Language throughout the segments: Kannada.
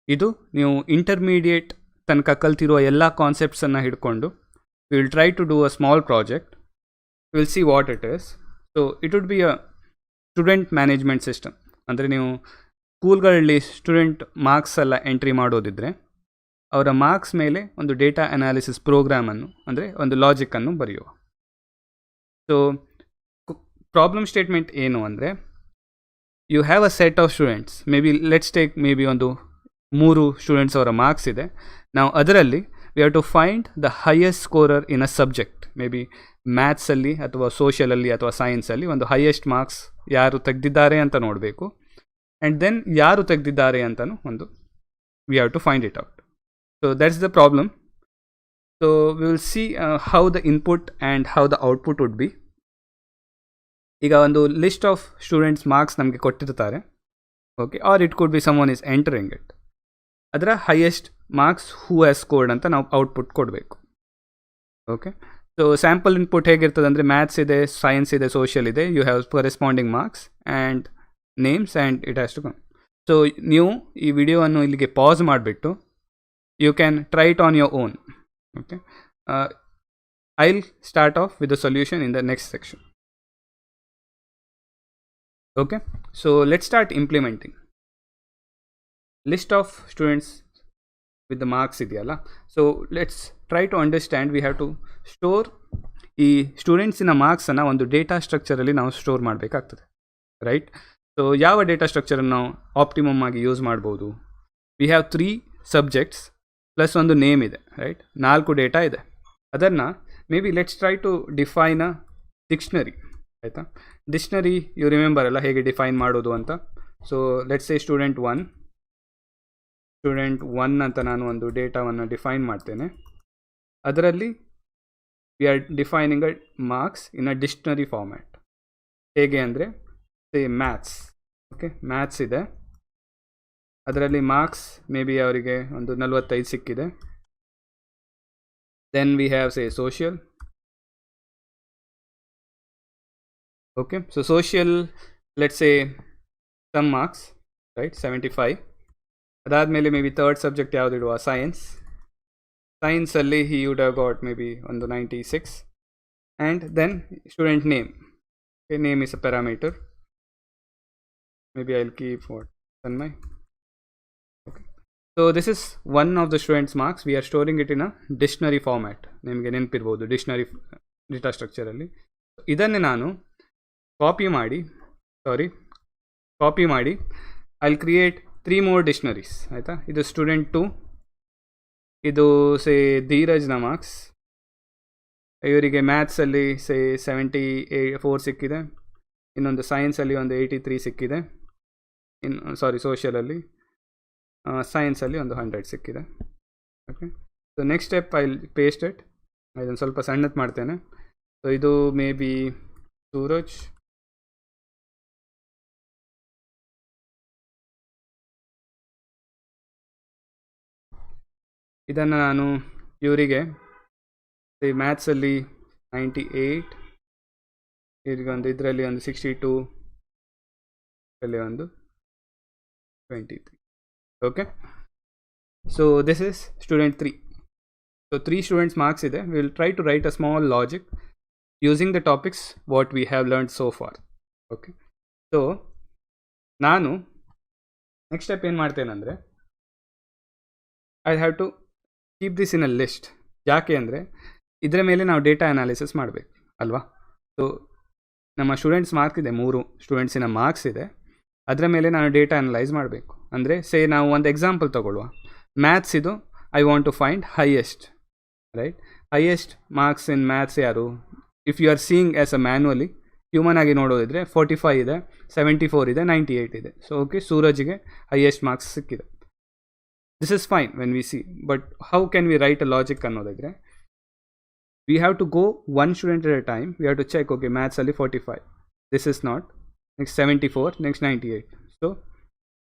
ಇದು ನೀವು ಇಂಟರ್ಮೀಡಿಯೇಟ್ ತನಕ ಕಲ್ತಿರುವ ಎಲ್ಲ ಕಾನ್ಸೆಪ್ಟ್ಸನ್ನು ಹಿಡ್ಕೊಂಡು we will try to do a small project. We will see what it is. So it would be a student management system. ಅಂದರೆ ನೀವು ಸ್ಕೂಲ್ಗಳಲ್ಲಿ ಸ್ಟೂಡೆಂಟ್ ಮಾರ್ಕ್ಸ್ ಎಲ್ಲ ಎಂಟ್ರಿ ಮಾಡೋದಿದ್ರೆ ಅವರ ಮಾರ್ಕ್ಸ್ ಮೇಲೆ ಒಂದು ಡೇಟಾ ಅನಾಲಿಸಿಸ್ ಪ್ರೋಗ್ರಾಮನ್ನು ಅಂದರೆ ಒಂದು ಲಾಜಿಕ್ಕನ್ನು ಬರೆಯುವ. ಸೊ ಪ್ರಾಬ್ಲಮ್ ಸ್ಟೇಟ್ಮೆಂಟ್ ಏನು ಅಂದರೆ you have a set of students, maybe let's take may be ಒಂದು 3 ಸ್ಟೂಡೆಂಟ್ಸ್ ಅವರ ಮಾರ್ಕ್ಸ್ ಇದೆ. ನಾವು ಅದರಲ್ಲಿ we have to find the highest scorer in a subject, may be ಮ್ಯಾಥ್ಸಲ್ಲಿ ಅಥವಾ ಸೋಷಿಯಲಲ್ಲಿ ಅಥವಾ ಸೈನ್ಸಲ್ಲಿ ಒಂದು ಹೈಯೆಸ್ಟ್ ಮಾರ್ಕ್ಸ್ ಯಾರು ತೆಗೆದಿದ್ದಾರೆ ಅಂತ ನೋಡಬೇಕು. ಆ್ಯಂಡ್ ದೆನ್ ಯಾರು ತೆಗೆದಿದ್ದಾರೆ ಅಂತಲೂ ಒಂದು we have to find it out. So that's the problem. So we will see how the input and how the output would be. ಈಗ ಒಂದು ಲಿಸ್ಟ್ ಆಫ್ ಸ್ಟೂಡೆಂಟ್ಸ್ ಮಾರ್ಕ್ಸ್ ನಮಗೆ ಕೊಟ್ಟಿರ್ತಾರೆ, okay, or it could be someone is entering it. ಅದರ highest marks who has scored ಅಂತ ನಾವು ಔಟ್ಪುಟ್ ಕೊಡಬೇಕು. ಓಕೆ, ಸೊ ಸ್ಯಾಂಪಲ್ ಇನ್ಪುಟ್ ಹೇಗಿರ್ತದೆ ಅಂದರೆ ಮ್ಯಾಥ್ಸ್ ಇದೆ, ಸೈನ್ಸ್ ಇದೆ, ಸೋಷಿಯಲ್ ಇದೆ, you have corresponding marks and names and it has to come. So ನೀವು ಈ ವಿಡಿಯೋವನ್ನು ಇಲ್ಲಿಗೆ ಪಾಸ್ ಮಾಡಿಬಿಟ್ಟು you can try it on your own. Okay, I will start off with the solution in the next section. Okay, so let start implementing. List of students with the marks ಇದೆಯಲ್ಲ, so let's try to understand. We have to store ಈ ಸ್ಟೂಡೆಂಟ್ಸಿನ ಮಾರ್ಕ್ಸನ್ನು ಒಂದು ಡೇಟಾ ಸ್ಟ್ರಕ್ಚರಲ್ಲಿ ನಾವು ಸ್ಟೋರ್ ಮಾಡಬೇಕಾಗ್ತದೆ, ರೈಟ್? ಸೊ ಯಾವ ಡೇಟಾ ಸ್ಟ್ರಕ್ಚರನ್ನು ನಾವು ಆಪ್ಟಿಮಮ್ ಆಗಿ ಯೂಸ್ ಮಾಡ್ಬೋದು? ವಿ ಹ್ಯಾವ್ 3 ಸಬ್ಜೆಕ್ಟ್ಸ್ ಪ್ಲಸ್ ಒಂದು ನೇಮ್ ಇದೆ, ರೈಟ್? 4 ಡೇಟಾ ಇದೆ. ಅದನ್ನು maybe let's try to define a dictionary, ಆಯಿತಾ? ಡಿಕ್ಷನರಿ ಯು ರಿಮೆಂಬರ್ ಅಲ್ಲ ಹೇಗೆ ಡಿಫೈನ್ ಮಾಡೋದು ಅಂತ. ಸೊ ಲೆಟ್ಸ್ ಸೇ ಸ್ಟೂಡೆಂಟ್ 1 ಅಂತ ನಾನು ಒಂದು ಡೇಟಾವನ್ನು ಡಿಫೈನ್ ಮಾಡ್ತೇನೆ. ಅದರಲ್ಲಿ we are defining a marks in a dictionary format. ಹೇಗೆ ಅಂದರೆ ಸೇ ಮ್ಯಾಥ್ಸ್, ಓಕೆ, ಮ್ಯಾಥ್ಸ್ ಇದೆ, ಅದರಲ್ಲಿ ಮಾರ್ಕ್ಸ್ ಮೇ ಬಿ ಅವರಿಗೆ ಒಂದು 45 ಸಿಕ್ಕಿದೆ. Then we have say social. Okay, so social let's say some marks, right, 75. ಅದಾದಮೇಲೆ ಮೇ ಬಿ ಥರ್ಡ್ ಸಬ್ಜೆಕ್ಟ್ ಯಾವುದಿಡುವ? ಸೈನ್ಸಲ್ಲಿ he would have got may B ಒಂದು 96. And then student name, okay, name is a parameter, maybe I'll keep what Tanmay. Okay, so this is one of the students marks. We are storing it in a dictionary format. ನಿಮಗೆ ನೆನಪಿರ್ಬೋದು ಡಿಕ್ಷನರಿ ಡೇಟಾ ಸ್ಟ್ರಕ್ಚರಲ್ಲಿ. ಇದನ್ನೇ ನಾನು ಕಾಪಿ ಮಾಡಿ ಐಲ್ ಕ್ರಿಯೇಟ್ 3 more ಡಿಕ್ಷನರೀಸ್, ಆಯಿತಾ? ಇದು ಸ್ಟೂಡೆಂಟ್ 2, ಇದು ಸೇ ಧೀರಜ್ನ ಮಾರ್ಕ್ಸ್, ಇವರಿಗೆ ಮ್ಯಾಥ್ಸಲ್ಲಿ ಸೇ 74 ಸಿಕ್ಕಿದೆ, ಇನ್ನೊಂದು ಸೈನ್ಸಲ್ಲಿ ಒಂದು 83 ಸಿಕ್ಕಿದೆ, ಸೋಷಿಯಲಲ್ಲಿ ಸೈನ್ಸಲ್ಲಿ ಒಂದು 100 ಸಿಕ್ಕಿದೆ. Okay, so next step I paste it. ಇದನ್ನು ಸ್ವಲ್ಪ ಸಣ್ಣದು ಮಾಡ್ತೇನೆ. ಸೊ ಇದು ಮೇ ಬಿ ಸೂರಜ್, ಇದನ್ನು ನಾನು ಇವರಿಗೆ ಮ್ಯಾಥ್ಸಲ್ಲಿ 98, ಇವರಿಗೆ ಒಂದು ಇದರಲ್ಲಿ ಒಂದು 62, ಇದರಲ್ಲಿ ಒಂದು 23. Okay, so this is student 3. So 3 students marks ಇದೆ. We will try to write a small logic using the topics what we have learned so far. Okay, so ನಾನು ನೆಕ್ಸ್ಟ್ ಸ್ಟೆಪ್ ಏನು ಮಾಡ್ತೇನೆಂದರೆ I have to keep this in a list. ಯಾಕೆ ಅಂದರೆ ಇದರ ಮೇಲೆ ನಾವು ಡೇಟಾ ಅನಾಲಿಸಿಸ್ ಮಾಡಬೇಕು ಅಲ್ವಾ? ಸೊ ನಮ್ಮ ಸ್ಟೂಡೆಂಟ್ಸ್ ಮಾರ್ಕ್ಸ್ ಇದೆ, 3 ಸ್ಟೂಡೆಂಟ್ಸಿನ ಮಾರ್ಕ್ಸ್ ಇದೆ, ಅದರ ಮೇಲೆ ನಾನು ಡೇಟಾ ಅನಲೈಸ್ ಮಾಡಬೇಕು. ಅಂದರೆ ಸೇ ನಾವು ಒಂದು ಎಕ್ಸಾಂಪಲ್ ತಗೊಳ್ಳುವ. ಮ್ಯಾಥ್ಸ್ ಇದು I want to find highest, right? Highest marks in maths ಯಾರು? If you are seeing as a manually human ಆಗಿ ನೋಡೋದಿದ್ರೆ 45 ಇದೆ, 74 ಇದೆ, 98 ಇದೆ. ಸೊ ಓಕೆ, ಸೂರಜ್ಗೆ ಹೈಯೆಸ್ಟ್ ಮಾರ್ಕ್ಸ್ ಸಿಕ್ಕಿದೆ. This is fine when we see, but how can we write a logic ಅನ್ನೋದಾದರೆ we have to go one student at a time. We have to check, okay, maths ಅಲ್ಲಿ 45, this is not, next 74, next 98. So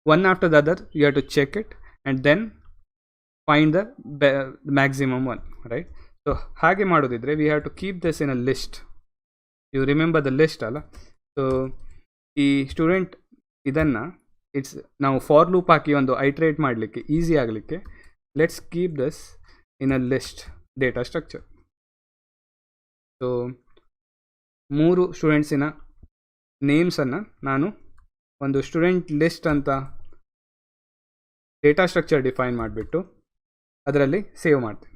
one after the other you have to check it and then find the maximum one, right? So ಹಾಗೆ ಮಾಡೋದಿದ್ರೆ we have to keep this in a list. You remember the list ಅಲ್ಲ? ಸೊ ಈ ಸ್ಟೂಡೆಂಟ್ ಇದನ್ನು ನಾವು ಫಾರ್ ಲೂಪ್ ಹಾಕಿ ಒಂದು ಐಟ್ರೇಟ್ ಮಾಡಲಿಕ್ಕೆ ಈಸಿ ಆಗಲಿಕ್ಕೆ let's keep this in a list data structure. So 3 ಸ್ಟೂಡೆಂಟ್ಸಿನ ನೇಮ್ಸನ್ನು ನಾನು ಒಂದು ಸ್ಟೂಡೆಂಟ್ ಲಿಸ್ಟ್ ಅಂತ ಡೇಟಾ ಸ್ಟ್ರಕ್ಚರ್ ಡಿಫೈನ್ ಮಾಡಿಬಿಟ್ಟು ಅದರಲ್ಲಿ ಸೇವ್ ಮಾಡ್ತೀನಿ.